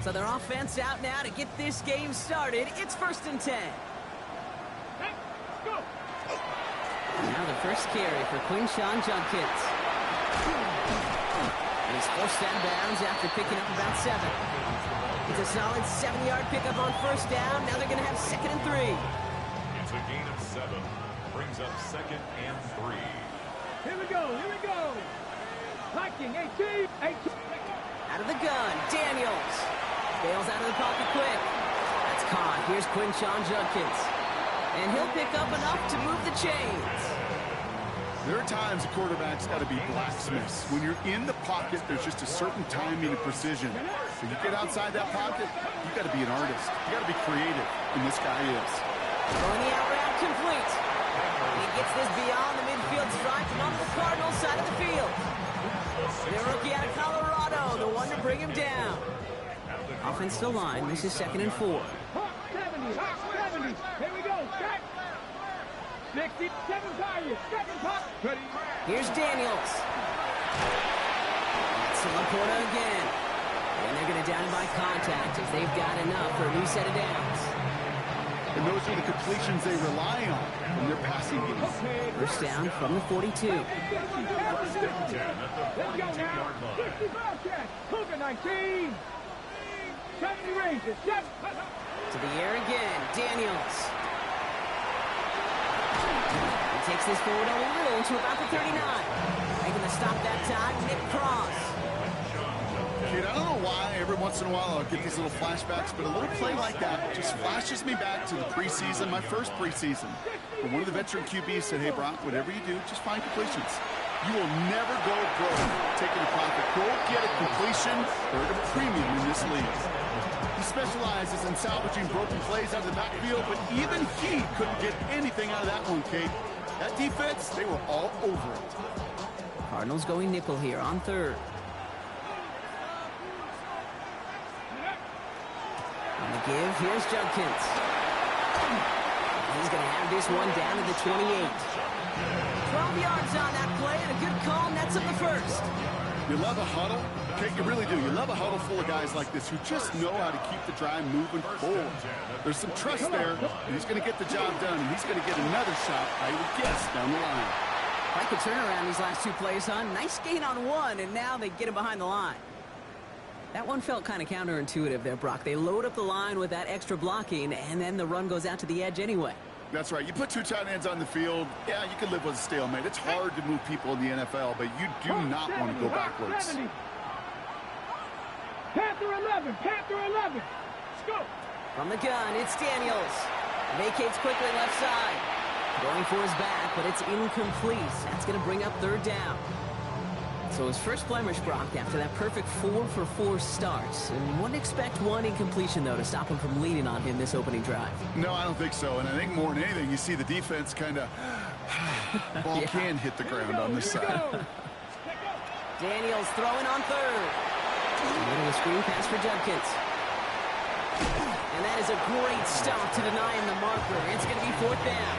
So their offense out now to get this game started. It's 1st and 10. Now the first carry for Quinshawn Judkins. And he's forced out of bounds after picking up about 7. It's a solid 7-yard pickup on 1st down. Now they're going to have 2nd and 3. It's a gain of 7. Brings up 2nd and 3. Here we go. Hiking, 18. Out of the gun, Daniels. Bails out of the pocket quick. That's caught. Here's Quinshawn Judkins. And he'll pick up enough to move the chains. There are times a quarterback's got to be blacksmiths. When you're in the pocket, there's just a certain timing and precision. When you get outside that pocket, you got to be an artist. You got to be creative, and this guy is. Throwing the out route complete. He gets this beyond the midfield stripe and on the Cardinals side of the field. The rookie out of Colorado, the one to bring him down. Offensive line, this is 2nd and 4. 70. Here we go. 67 targets. 2nd pop. Ready. Here's Daniels. That's Laporta again. And they're going to down by contact as they've got enough for a new set of downs. And those are the completions they rely on in their passing game. First down from the 42. Let's go now. 65 catch. Cougar 19. 70 ranges. To the air again. Daniels. He takes this forward a little to about the 39. Making the stop that time, Nick Cross. Kid, I don't know why every once in a while I'll get these little flashbacks, but a little play like that just flashes me back to the preseason, my first preseason. But one of the veteran QBs said, hey, Brock, whatever you do, just find completions. You will never go broke taking a profit. Go get a completion. They're at a premium in this league. He specializes in salvaging broken plays out of the backfield, but even he couldn't get anything out of that one, Kate. That defense, they were all over it. Cardinals going nickel here on 3rd. On the give, here's Judkins. He's going to have this one down to the 28. 12 yards on that play and a good call, nets up the 1st. You love a huddle? Okay, you really do. You love a huddle full of guys like this who just know how to keep the drive moving forward. There's some trust there, and he's going to get the job done, and he's going to get another shot, I would guess, down the line. Like the turnaround these last 2 plays, huh? Nice gain on 1, and now they get him behind the line. That one felt kind of counterintuitive there, Brock. They load up the line with that extra blocking, and then the run goes out to the edge anyway. That's right. You put 2 tight ends on the field, yeah, you can live with a stalemate. It's hard to move people in the NFL, but you do not want to go backwards. Panther 11. Let's go. From the gun, it's Daniels. Vacates quickly left side. Going for his back, but it's incomplete. That's going to bring up 3rd down. So his first blemish, Brock, after that perfect 4-for-4 starts. And wouldn't expect one incompletion, though, to stop him from leaning on him this opening drive. No, I don't think so. And I think more than anything, you see the defense kind of... ball can hit the ground on this side. Daniels throwing on 3rd. A little screen pass for Judkins. And that is a great stop to deny him the marker. It's going to be 4th down.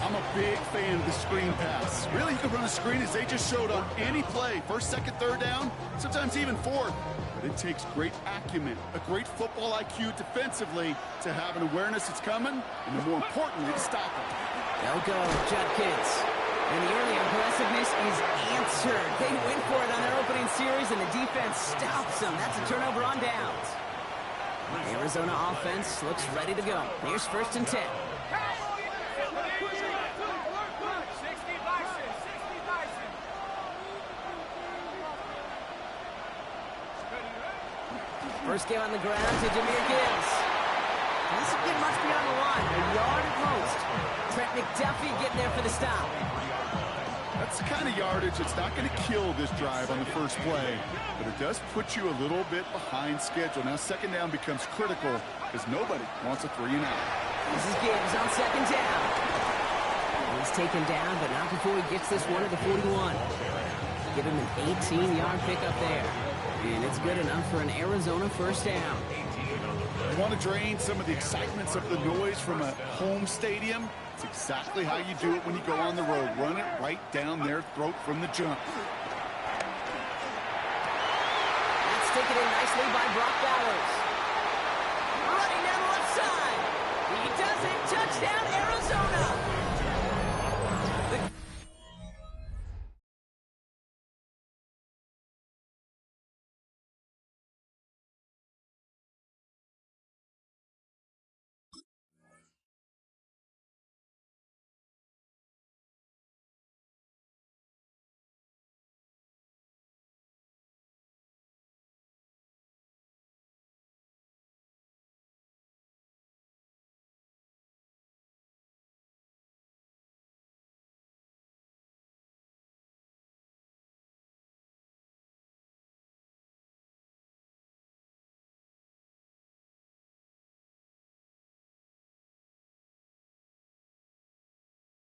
I'm a big fan of the screen pass. Really, you can run a screen as they just showed on any play. 1st, 2nd, 3rd down, sometimes even 4th. But it takes great acumen, a great football IQ defensively to have an awareness it's coming, and more importantly, to stop it. They'll go, Judkins. And the early aggressiveness is answered. They went for it on their opening series, and the defense stops them. That's a turnover on downs. The Arizona offense looks ready to go. Here's 1st and 10. First game on the ground to Jahmyr Gibbs. Doesn't get much beyond the line. A yard at most. Trent McDuffie getting there for the stop. That's the kind of yardage that's not going to kill this drive on the first play, but it does put you a little bit behind schedule. Now 2nd down becomes critical because nobody wants a 3-and-out. This is Gibbs on 2nd down. He's taken down, but not before he gets this one at the 41. Give him an 18-yard pickup there. And it's good enough for an Arizona first down. You want to drain some of the excitement, some of the noise from a home stadium? It's exactly how you do it when you go on the road. Run it right down their throat from the jump. That's taken in nicely by Brock Bowers. Running down the left side. He does it. Touchdown, Arizona.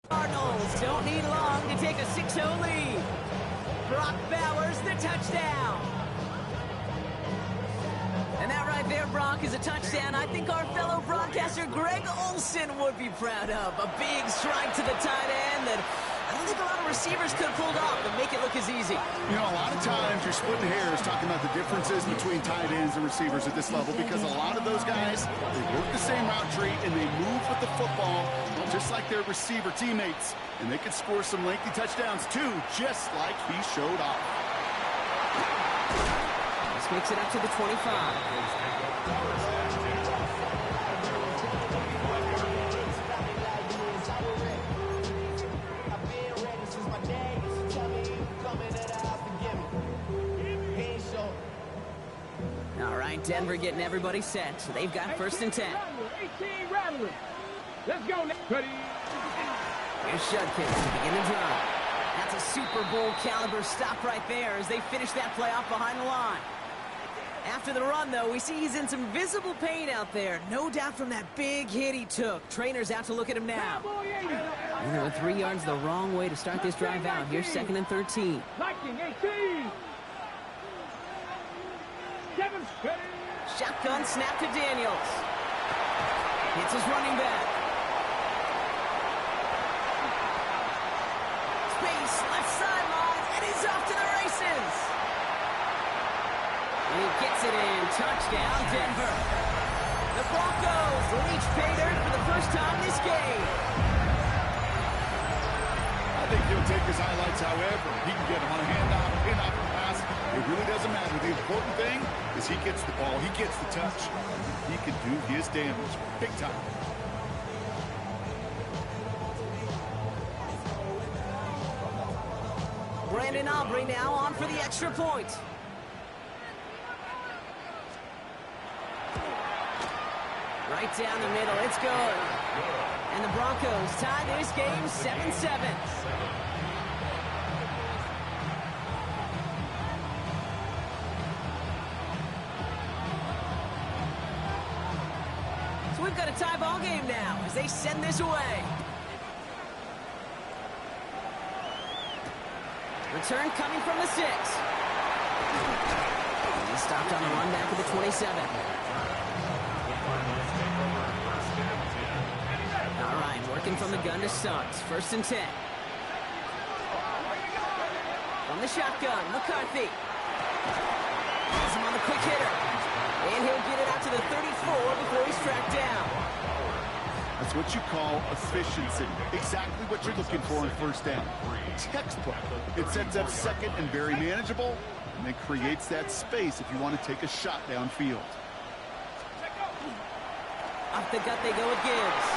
Cardinals don't need long to take a 6-0 lead. Brock Bowers, the touchdown. And that right there, Brock, is a touchdown I think our fellow broadcaster Greg Olson would be proud of. A big strike to the tight end that I don't think a lot of receivers could have pulled off and make it look as easy. You know, a lot of times you're splitting hairs talking about the differences between tight ends and receivers at this level because a lot of those guys, they work the same route tree and they move with the football just like their receiver teammates. And they can score some lengthy touchdowns too, just like he showed off. This makes it up to the 25. All right, Denver getting everybody set. So they've got 1st and 10. 18 Rattler. Let's go now. Ready. Here's Shudkin to begin the drive. That's a Super Bowl caliber stop right there as they finish that play off behind the line. After the run, though, we see he's in some visible pain out there. No doubt from that big hit he took. Trainer's out to look at him now. And they went 3 yards the wrong way to start this drive out. Here's 2nd and 13. Lightning 18. 7. Shotgun snap to Daniels. Hits his running back. Space, left sideline, and he's off to the races. And he gets it in. Touchdown, Denver. The Broncos reach pay dirt for the first time this game. I think he'll take his highlights however he can get them on a handoff, pin-off, and pass. It really doesn't matter. The important thing is he gets the ball, he gets the touch. He can do his damage big time. Brandon Aubrey now on for the extra point. Right down the middle, it's good. And the Broncos tie this game 7-7. So we've got a tie ball game now as they send this away. Return coming from the 6. He stopped on the run back of the 27. All right, working from the gun to start. 1st and 10. From the shotgun, McCarthy. Has him on the quick hitter. And he'll get it out to the 34 before he's tracked down. That's what you call efficiency. Exactly what you're looking for in 1st down. Textbook. It sets up 2nd and very manageable, and it creates that space if you want to take a shot downfield. Off the gut they go with Gibbs.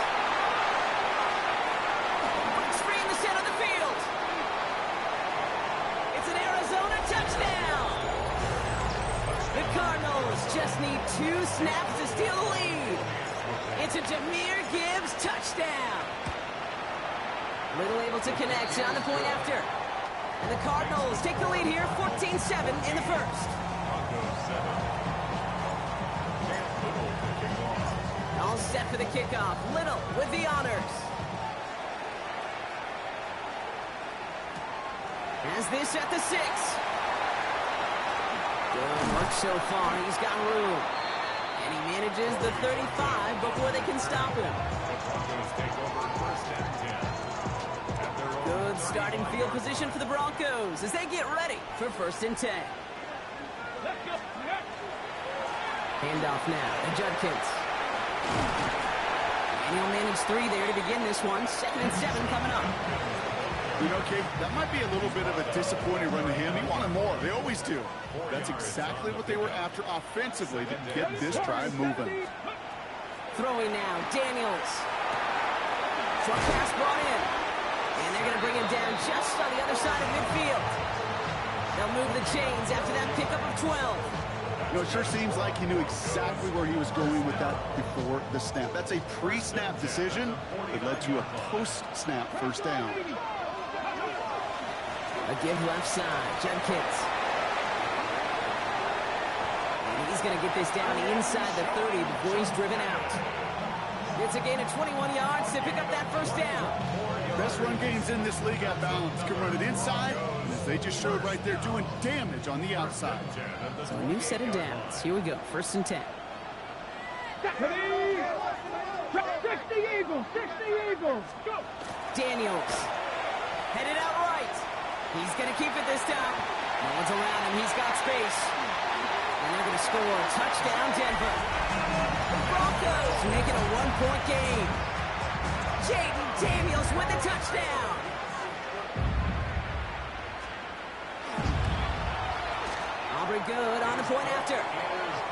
Breaks free in the center of the field. It's an Arizona touchdown. The Cardinals just need 2 snaps to steal the lead. It's a Jahmyr Gibbs touchdown. Little able to connect on the point after. And the Cardinals take the lead here, 14-7 in the 1st. All set for the kickoff. Little with the honors. Has this at the 6. Good work so far. He's got room. And he manages the 35 before they can stop him. Good starting field position for the Broncos as they get ready for 1st and 10. Let's go. Handoff now to Judkins. And he'll manage 3 there to begin this one. 2nd and 7 coming up. You know, Kate, that might be a little bit of a disappointing run to him. He wanted more. They always do. That's exactly what they were after offensively to get this drive moving. Throwing now, Daniels. Short pass brought in. And they're going to bring him down just on the other side of midfield. They'll move the chains after that pickup of 12. You know, it sure seems like he knew exactly where he was going with that before the snap. That's a pre-snap decision that led to a post-snap first down. A give left side, Judkins. And he's going to get this down inside the 30 before he's driven out. It's a gain of 21 yards to pick up that first down. Best run games in this league at balance. Can run it inside, and as they just showed right there, doing damage on the outside. So a new set of downs. Here we go, 1st and 10. 60 Eagles, 60 Eagles. Go. Daniels. Headed out right. He's going to keep it this time. No one's around him. He's got space. And they're going to score. Touchdown, Denver. The Broncos make it a 1-point game. Jaden Daniels with the touchdown. Aubrey good on the point after.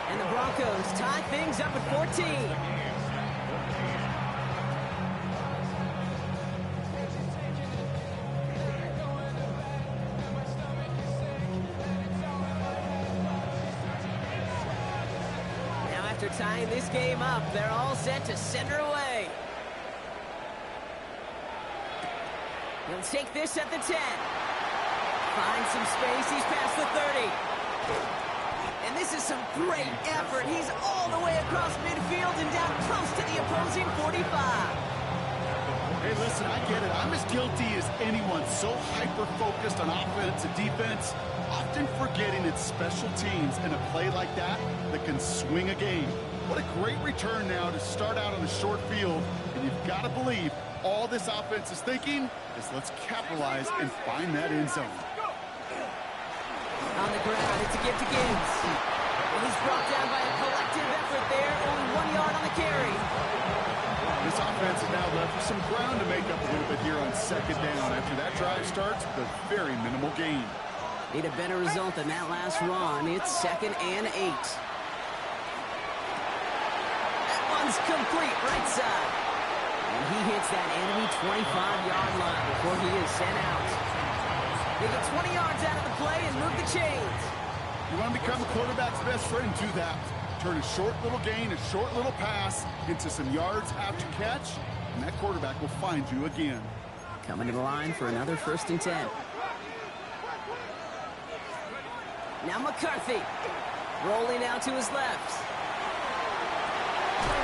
And the Broncos tie things up at 14. After tying this game up, they're all set to send her away. He'll take this at the 10. Finds some space. He's past the 30. And this is some great effort. He's all the way across midfield and down close to the opposing 45. Hey, listen, I get it. I'm as guilty as anyone. So hyper-focused on offense and defense, often forgetting it's special teams in a play like that can swing a game. What a great return now to start out on a short field. And you've got to believe all this offense is thinking is let's capitalize and find that end zone. On the ground, it's a give to Gibbs. And he's brought down by a collective effort there. Only 1 yard on the carry. This offense is now left with some ground to make up a little bit here on 2nd down. After that drive starts, the very minimal gain. Need a better result than that last run. It's 2nd and 8. That one's complete, right side. And he hits that enemy 25-yard line before he is sent out. They get 20 yards out of the play and move the chains. You want to become a quarterback's best friend, do that. Turn a short little gain, a short little pass into some yards after catch, and that quarterback will find you again. Coming to the line for another 1st and 10. Now McCarthy, rolling out to his left.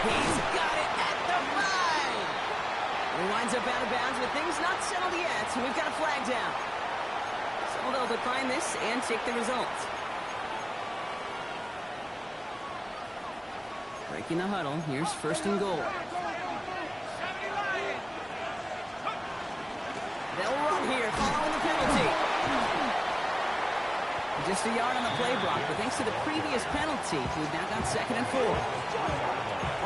He's got it at the 5. He winds up out of bounds with things not settled yet, so we've got a flag down. So they'll decline this and take the result. Breaking the huddle, here's 1st and goal. They'll run here, following the penalty. Just a yard on the play block, but thanks to the previous penalty, we've now got 2nd and 4.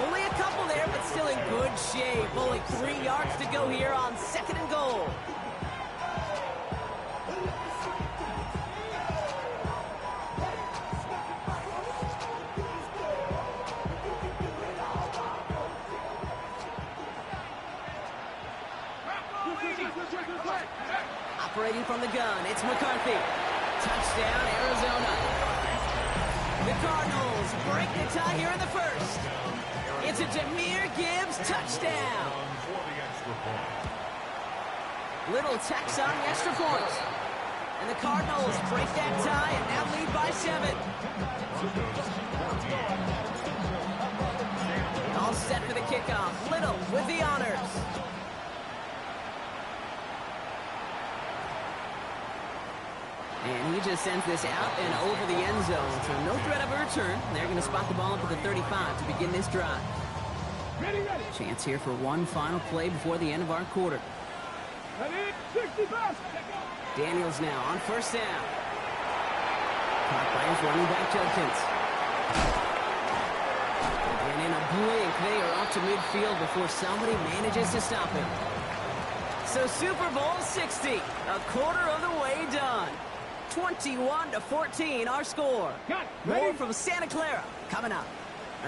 Only a couple there, but still in good shape. Only 3 yards to go here on 2nd and goal. Operating from the gun, it's McCarthy. Touchdown, Arizona. The Cardinals break the tie here in the 1st. It's a Jahmyr Gibbs touchdown. Little tacks on the extra point. And the Cardinals break that tie and now lead by 7. All set for the kickoff. Little with the honors. And he just sends this out and over the end zone. So no threat of a return. They're going to spot the ball up at the 35 to begin this drive. Chance here for one final play before the end of our quarter. Daniels now on 1st down. Caught by his running back, Judkins. And in a blink, they are off to midfield before somebody manages to stop him. So Super Bowl 60, a quarter of the way done. 21-14, our score. More from Santa Clara coming up.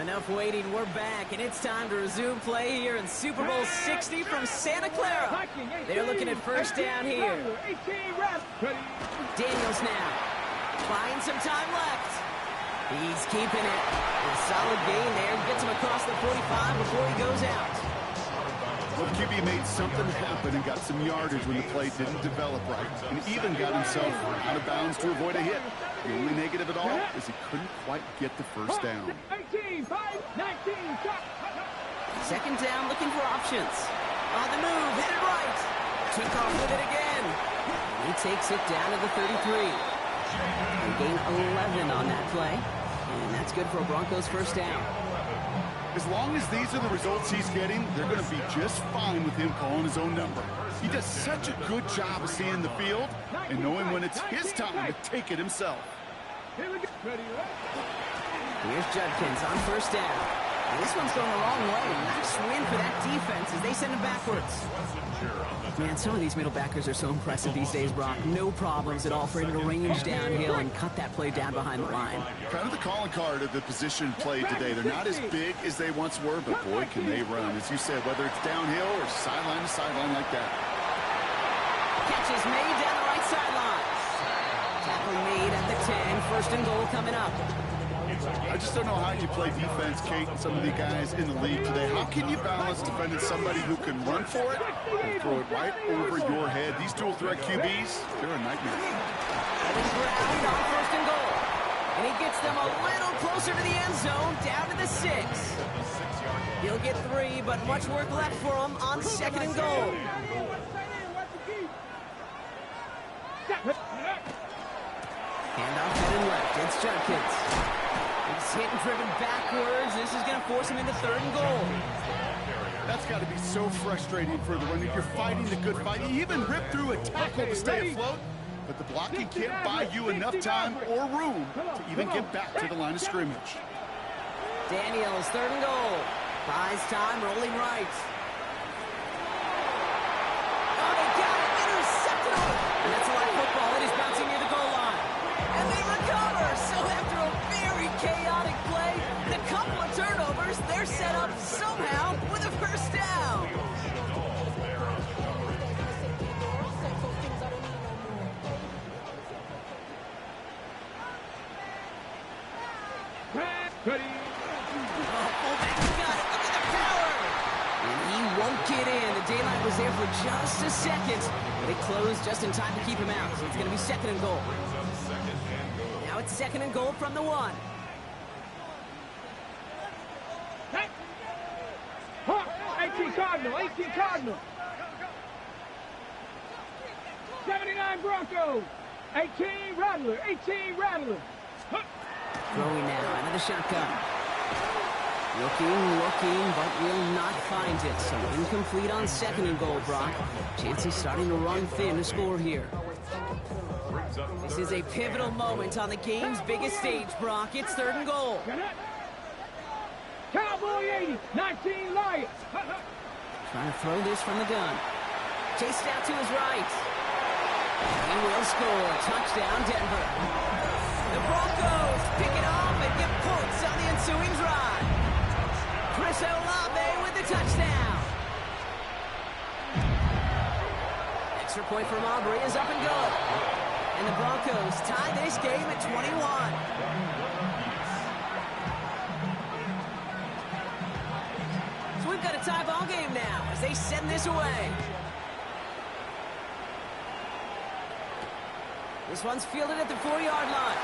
Enough waiting, we're back, and it's time to resume play here in Super Bowl 60 from Santa Clara. They're looking at first down here. Daniels now, buying some time left. He's keeping it. A solid gain there, gets him across the 45 before he goes out. Well, QB made something happen and got some yardage when the play didn't develop right, and even got himself out of bounds to avoid a hit. The only negative at all is he couldn't quite get the first down. 18, 5, 19, stop. Second down, looking for options. On the move, headed right. Took off with it again. He takes it down to the 33. They gain 11 on that play, and that's good for a Broncos first down. As long as these are the results he's getting, they're going to be just fine with him calling his own number. He does such a good job of seeing the field and knowing when it's his time to take it himself. Here's Judkins on first down. And this one's going the wrong way. Nice win for that defense as they send him backwards. Man, some of these middle backers are so impressive these days, Brock. No problems at all for him to range downhill and cut that play down behind the line. Kind of the calling card of the position played today. They're not as big as they once were, but boy, can they run. As you said, whether it's downhill or sideline to sideline like that. Catch is made down the right sideline. Tackle made at the 10. First and goal coming up. I just don't know how you play defense, Kate, and some of the guys in the league today. How can you balance defending somebody who can run for it and throw it right over your head? These dual threat QBs, they're a nightmare. Ground on first and goal. And he gets them a little closer to the end zone, down to the 6. He'll get 3, but much work left for him on second and goal. Handoff headed left. It's Judkins. He's hit and driven backwards. This is going to force him into third and goal. That's got to be so frustrating for the runner. You're fighting the good fight. You even rip through a tackle to stay afloat, but the blocking can't buy you enough time or room to even get back to the line of scrimmage. Daniels, third and goal. Buys time, rolling right. Oh, they got it. Intercepted him. And that's a live football. It is bouncing near the goal line. And they recover. So after a very chaotic play and a couple of turnovers, they're set up somehow with a first down. Ready. Won't get in. The daylight was there for just a second, but it closed just in time to keep him out. So it's going to be second and goal. Now it's second and goal from the 1. 18 Cardinal, 18 Cardinal. 79 Broncos. 18 Rattler, 18 Rattler. Throwing now, another shotgun. Looking, but will not find it. So incomplete on second and goal, Brock. Chancey starting to run thin to score here. This is a pivotal moment on the game's biggest stage, Brock. It's third and goal. Cowboy 80, 19 Lions. Trying to throw this from the gun. Chased out to his right. He will score. Touchdown, Denver. The Broncos pick it off and get points on the ensuing drive. Chris Olave with the touchdown. Extra point from Aubrey is up and good. And the Broncos tie this game at 21. So we've got a tie ball game now as they send this away. This one's fielded at the 4-yard line.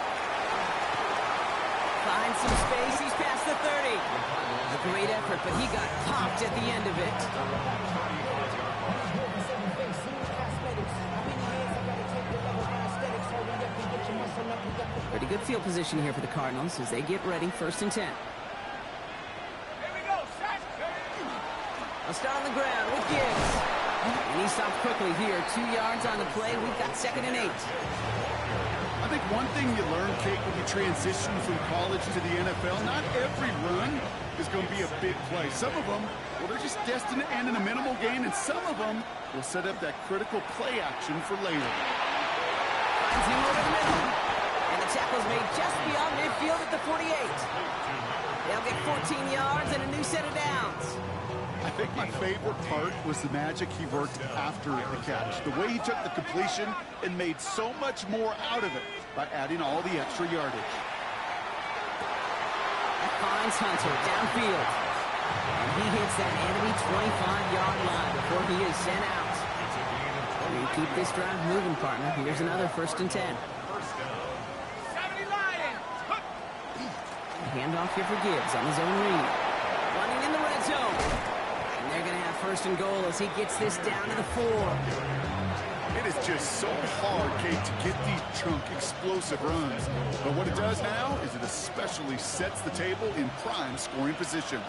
Finds some space. He's past the 30. A great effort, but he got popped at the end of it. Pretty good field position here for the Cardinals as they get ready. First and 10. I'll start on the ground with Gibbs. And he stopped quickly here. 2 yards on the play. We've got second and 8. I think one thing you learn, Kate, when you transition from college to the NFL, not every run is going to be a big play. Some of them, well, they're just destined to end in a minimal gain, and some of them will set up that critical play action for later. Finds him over the middle. And the tackle's made just beyond midfield at the 48. They'll get 14 yards and a new set of downs. I think my favorite part was the magic he worked after the catch. The way he took the completion and made so much more out of it by adding all the extra yardage. That finds Hunter downfield. And he hits that enemy 25-yard line before he is sent out. We keep this drive moving, partner. Here's another 1st and 10. Handoff here for Gibbs on his own read. Running in the red zone. And they're going to have 1st and goal as he gets this down to the 4. It is just so hard, Kate, to get these chunk, explosive runs. But what it does now is it especially sets the table in prime scoring position.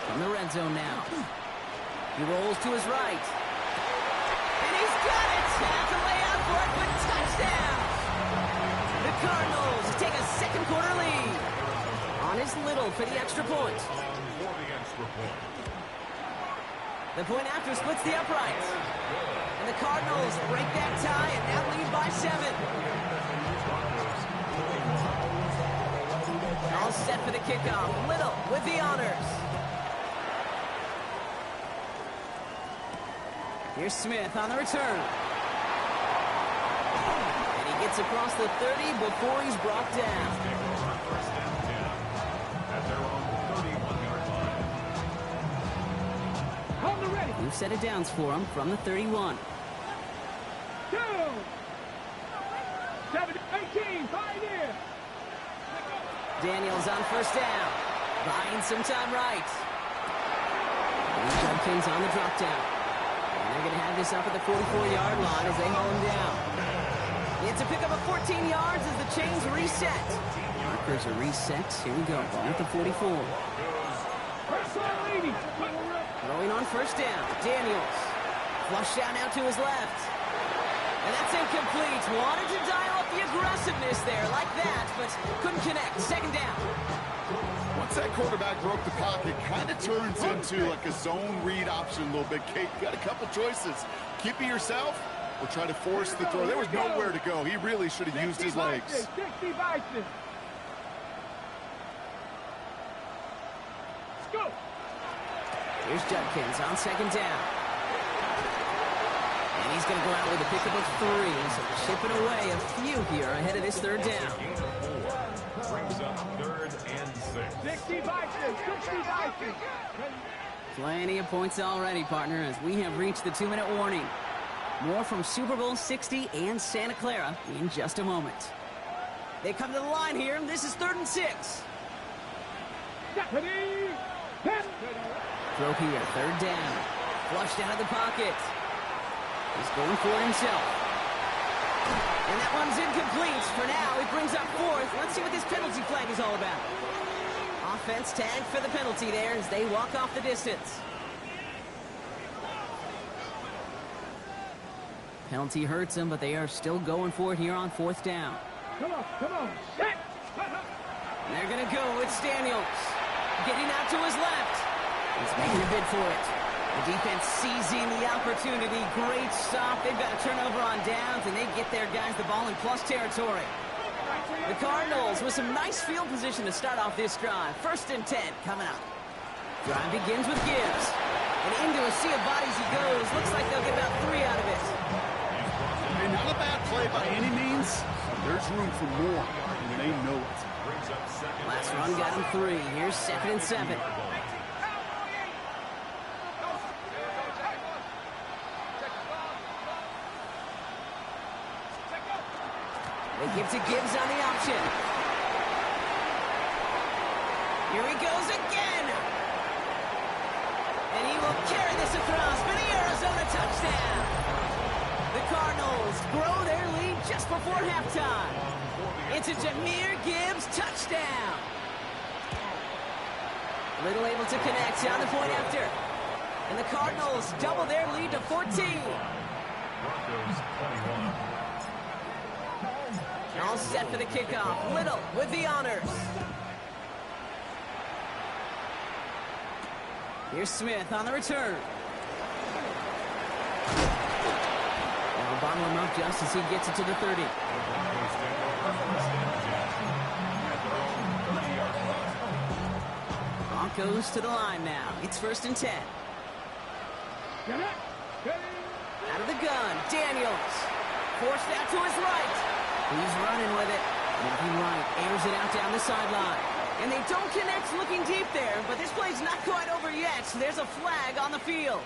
From the red zone now. He rolls to his right. And he's got it! At the layout for it, but touchdown! The Cardinals take a second quarter lead. On his Little for the extra point. The point after splits the uprights. And the Cardinals break that tie and now lead by 7. All set for the kickoff. Little with the honors. Here's Smith on the return. And he gets across the 30 before he's brought down. New set of downs for him from the 31. 2, 7, 18, pioneer. Daniels on 1st down. Buying some time right. And Judkins on the drop down. And they're going to have this up at the 44-yard line as they haul him down. It's a pickup of 14 yards as the chains reset. Markers are reset. Here we go. Ball at the 44. Throwing on 1st down. Daniels. Flush down out to his left. And that's incomplete. Wanted to dial up the aggressiveness there like that, but couldn't connect. 2nd down. Once that quarterback broke the pocket, kind of turns into like a zone read option a little bit. Kate, you got a couple choices. Keep it yourself or try to force the throw. There was nowhere to go. He really should have used his legs. Here's Judkins on 2nd down. And he's going to go out with a pickup of 3. So chipping away a few here ahead of this 3rd down. Brings up 3rd and 6. Plenty of points already, partner, as we have reached the 2-minute warning. More from Super Bowl 60 and Santa Clara in just a moment. They come to the line here, and this is 3rd and 6. Throw here, 3rd down. Flushed out of the pocket. He's going for it himself. And that one's incomplete. For now, he brings up 4th. Let's see what this penalty flag is all about. Offense tagged for the penalty there as they walk off the distance. Penalty hurts them, but they are still going for it here on 4th down. Come on, set. And they're going to go with Daniels. Getting out to his left. He's making a bid for it. The defense seizing the opportunity. Great stop. They've got a turnover on downs, and they get their guys the ball in plus territory. The Cardinals with some nice field position to start off this drive. 1st and 10 coming up. Drive begins with Gibbs. And into a sea of bodies he goes. Looks like they'll get about 3 out of it. And not a bad play by any means. There's room for more, and they know it. Last run got him 3. Here's 2nd and 7. They give to Gibbs on the option. Here he goes again. And he will carry this across for the Arizona touchdown. The Cardinals grow their lead just before halftime. It's a Jahmyr Gibbs touchdown. Little able to connect on the point after. And the Cardinals double their lead to 14. Broncos 21. All set for the kickoff. Little with the honors. Here's Smith on the return. Now bottle him up just as he gets it to the 30. Broncos to the line now. It's 1st and 10. Out of the gun, Daniels. Forced out to his right. He's running with it. Moving right, airs it out down the sideline. And they don't connect looking deep there, but this play's not quite over yet. There's a flag on the field.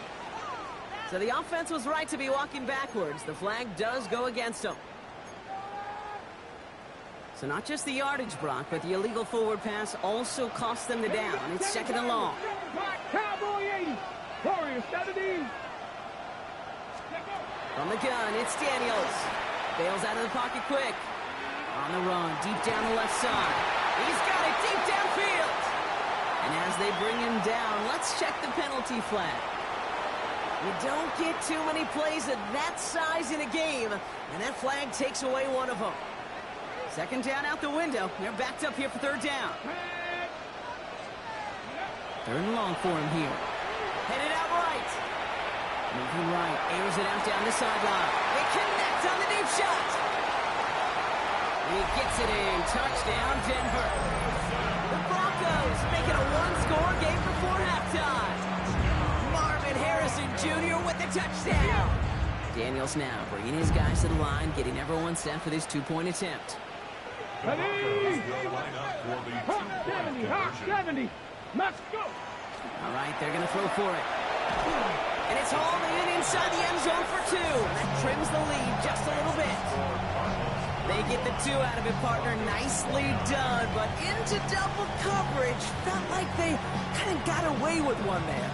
So the offense was right to be walking backwards. The flag does go against them. So not just the yardage, Brock, but the illegal forward pass also cost them the down. It's 2nd and long. Cowboy 80. Warrior 70. From the gun, it's Daniels. Bails out of the pocket quick. On the run, deep down the left side. He's got it deep downfield. And as they bring him down, let's check the penalty flag. You don't get too many plays of that size in a game, and that flag takes away one of them. 2nd down out the window. They're backed up here for 3rd down. 3rd and long for him here. Headed out right. Moving right, airs it out down the sideline. They connect on the deep shot. He gets it in. Touchdown, Denver. The Broncos make it a one-score game before halftime. Marvin Harrison Jr. with the touchdown. Daniels now bringing his guys to the line, getting everyone set for this 2-point attempt. The Broncos will line up for the 2-point conversion. 70. Let's go. All right, they're going to throw for it. And it's hauled in inside the end zone for 2. That trims the lead just a little bit. They get the 2 out of it, partner. Nicely done, but into double coverage. Felt like they kind of got away with one there.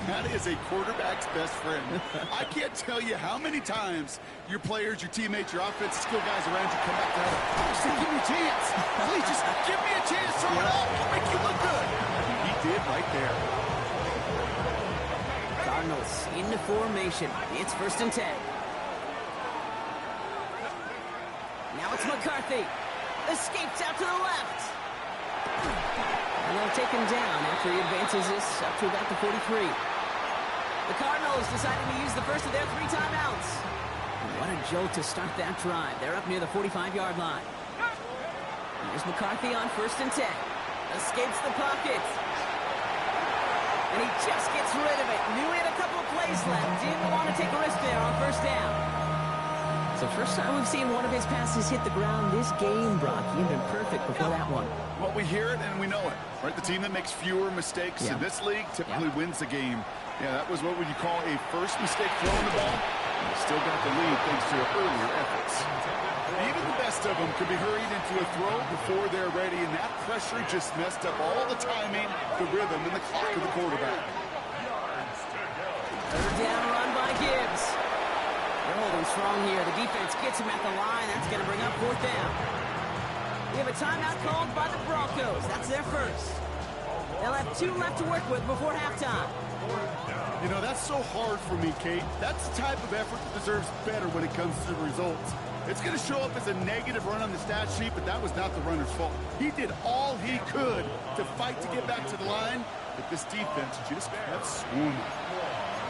That is a quarterback's best friend. I can't tell you how many times your players, your teammates, your offensive skill guys around you come back to help. Just say, give me a chance. Please, just give me a chance. Throw it up. I'll make you look good. He did right there. Cardinals into formation. It's 1st and 10. Now it's McCarthy. Escapes out to the left. And they'll take him down after he advances this up to about the 43. The Cardinals deciding to use the first of their 3 timeouts. And what a jolt to start that drive. They're up near the 45-yard line. Here's McCarthy on 1st and 10. Escapes the pocket. And he just gets rid of it. Knew he had a couple of plays left. Didn't want to take a risk there on 1st down. So first time we've seen one of his passes hit the ground this game, Brock. He had been perfect before that one. Well, we hear it and we know it, right? The team that makes fewer mistakes in this league typically wins the game. Yeah, that was what would you call a first mistake throwing the ball. And still got the lead thanks to earlier efforts. Even the best of them could be hurried into a throw before they're ready, and that pressure just messed up all the timing, the rhythm, and the clock of the quarterback. 3rd down run by Gibbs. They're holding strong here. The defense gets him at the line. That's going to bring up 4th down. We have a timeout called by the Broncos. That's their first. They'll have 2 left to work with before halftime. You know, that's so hard for me, Kate. That's the type of effort that deserves better when it comes to the results. It's going to show up as a negative run on the stat sheet, but that was not the runner's fault. He did all he could to fight to get back to the line, but this defense just kept swarming.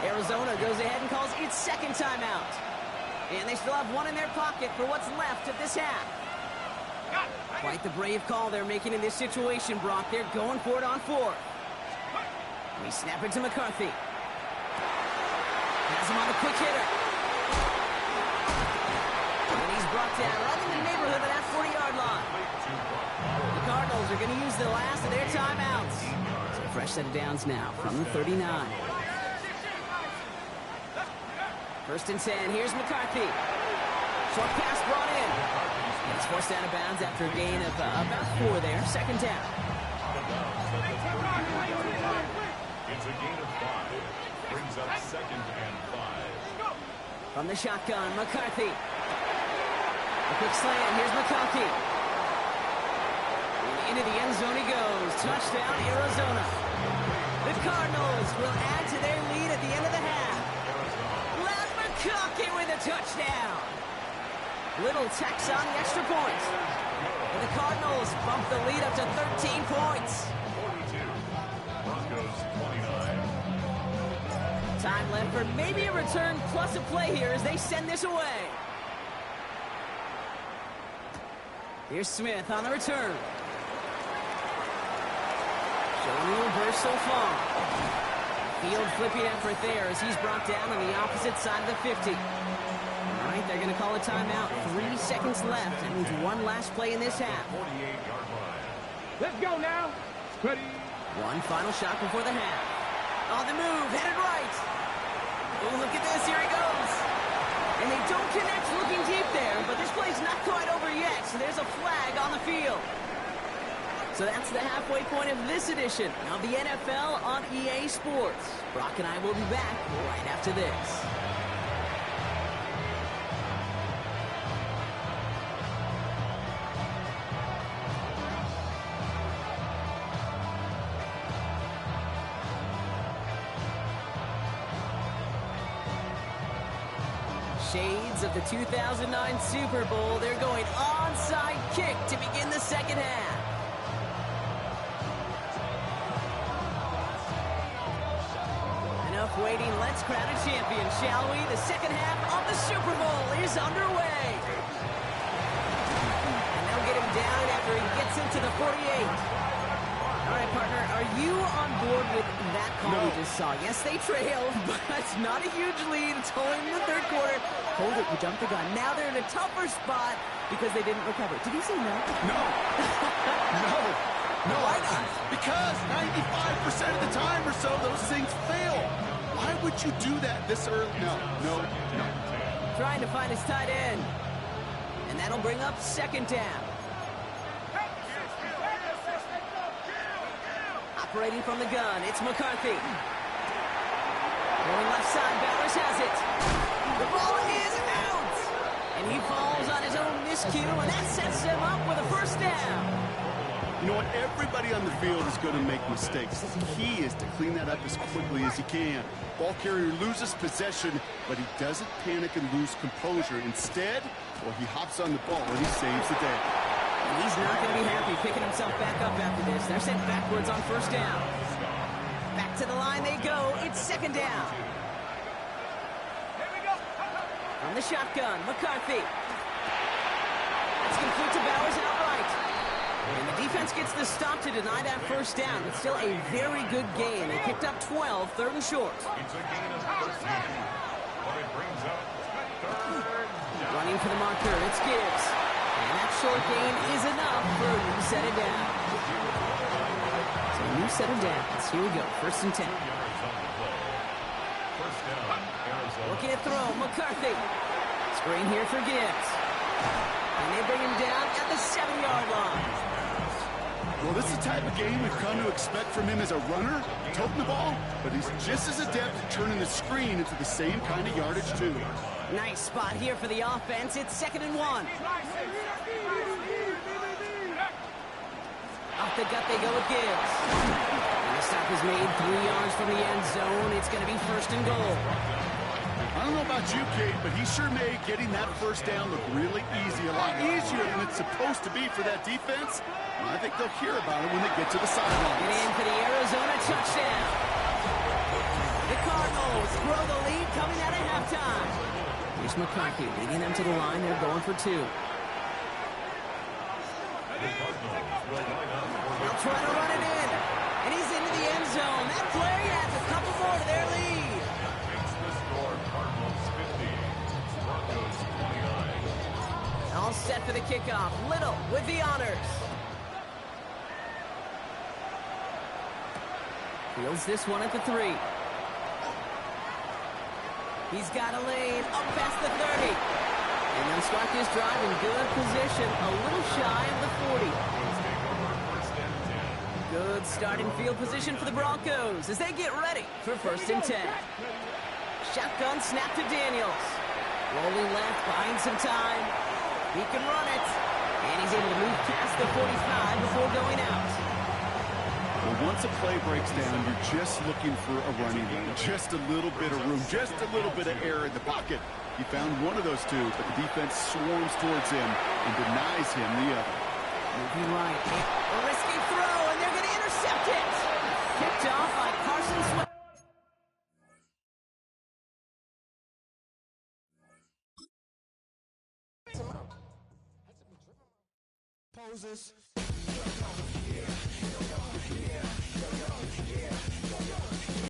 Arizona goes ahead and calls its 2nd timeout. And they still have 1 in their pocket for what's left of this half. Quite the brave call they're making in this situation, Brock. They're going for it on 4th. We snap it to McCarthy. Has him on the quick hitter. And he's brought down right in the neighborhood of that 40-yard line. The Cardinals are going to use the last of their timeouts. So a fresh set of downs now from the 39. 1st and 10. Here's McCarthy. Short pass brought in. He's forced out of bounds after a gain of about 4 there. 2nd down. It's a gain of 5. Brings up 2nd and 5. From the shotgun, McCarthy. A quick slam. Here's McCarthy. And into the end zone he goes. Touchdown, Arizona. The Cardinals will add to their lead at the end of the half. McCarthy with a touchdown. Little tacks on the extra point. And the Cardinals bump the lead up to 13 points. 42. Broncos 29. Time left for maybe a return plus a play here as they send this away. Here's Smith on the return. Showing the reverse so far. Field flipping effort there as he's brought down on the opposite side of the 50. All right, they're going to call a timeout. 3 seconds left. That means one last play in this half. 48-yard line. Let's go now. Ready. One final shot before the half. On the move, headed right. Oh, look at this. Here he goes. And they don't connect looking deep there, but this play's not quite over yet, so there's a flag on the field. So that's the halfway point of this edition of the NFL on EA Sports. Brock and I will be back right after this. Shades of the 2009 Super Bowl. They're going onside kick to begin the second half. Enough waiting. Let's crown a champion, shall we? The second half of the Super Bowl is underway. And they'll get him down after he gets into the 48. All right, partner, are you on board with that call we just saw? Yes, they trailed, but it's not a huge lead. It's only in the third quarter. Hold it, you jumped the gun. Now they're in a tougher spot because they didn't recover. Did he say no? No. No. Why not? Because 95% of the time or so, those things fail. Why would you do that this early? No. Trying to find his tight end. And that'll bring up second down. Operating from the gun, it's McCarthy. Going left side, Bowers has it. The ball is out! And he falls on his own miscue, and that sets him up with a first down. You know what? Everybody on the field is going to make mistakes. The key is to clean that up as quickly as he can. Ball carrier loses possession, but he doesn't panic and lose composure. Instead, he hops on the ball and he saves the day. And he's not going to be happy picking himself back up after this. They're sent backwards on first down. Back to the line they go. It's second down. From the shotgun, McCarthy. It's complete to Bowers outright. And the defense gets the stop to deny that first down. But still a very good gain. They picked up 12, third and short. It's a gain of 13. But it brings up third down. Running for the marker, it's Gibbs. And that short gain is enough for a new set of downs. So a new set of downs. Here we go, first and 10. First down, Arizona. Looking at throw, McCarthy. Screen here for Gibbs. And they bring him down at the 7-yard line. Well, this is the type of game we've come to expect from him as a runner, toting the ball, but he's just as adept at turning the screen into the same kind of yardage, too. Nice spot here for the offense. It's 2nd and 1. Off the gut they go with Gibbs. And the stop is made 3 yards from the end zone. It's going to be first and goal. I don't know about you, Kate, but he sure made getting that first down look really easy. A lot easier than it's supposed to be for that defense. And I think they'll hear about it when they get to the sidelines. And in for the Arizona touchdown. The Cardinals throw the lead coming out of halftime. Here's McCarthy leading them to the line. They're going for 2. They'll try to run it in. And he's into the end zone. That play adds a couple more to their lead. Makes the score Cardinals 50, Broncos 29. All set for the kickoff. Little with the honors. Fields this one at the 3. He's got a lane up past the 30. And they'll start this drive in good position, a little shy of the 40. Good starting field position for the Broncos as they get ready for first and 10. Shotgun snap to Daniels. Rolling left, buying some time. He can run it. And he's able to move past the 45 before going out. Well, once a play breaks down, you're just looking for a running lane, just a little bit of room, just a little bit of air in the pocket. He found one of those two, but the defense swarms towards him and denies him the other. Moving right. A risky throw, and they're going to intercept it. Picked off by Carson Swift. Poses.